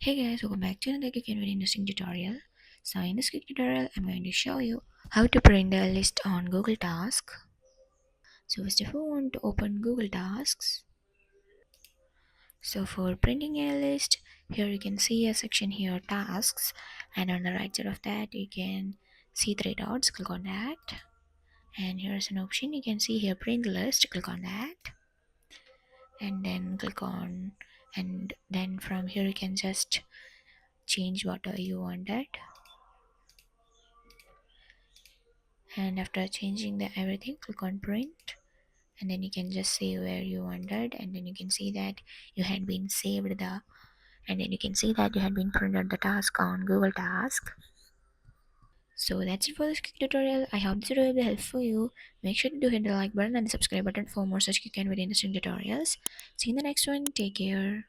Hey guys, welcome back to another quick and very interesting tutorial. So in this quick tutorial, I'm going to show you how to print a list on Google Tasks. So first of all, want to open Google Tasks. So for printing a list, here you can see a section here, Tasks, and on the right side of that, you can see three dots. Click on that, and here's an option. You can see here, Print List. Click on that, and then click on, and then from here you can just change whatever you wanted. And after changing the everything, click on print, and then you can just say where you wanted, and then you can see that you had been saved the and then you can see that you had been printed the task on Google Task. So that's it for this quick tutorial. I hope this video will be helpful for you. Make sure to hit the like button and the subscribe button for more such quick and very interesting tutorials. See you in the next one. Take care.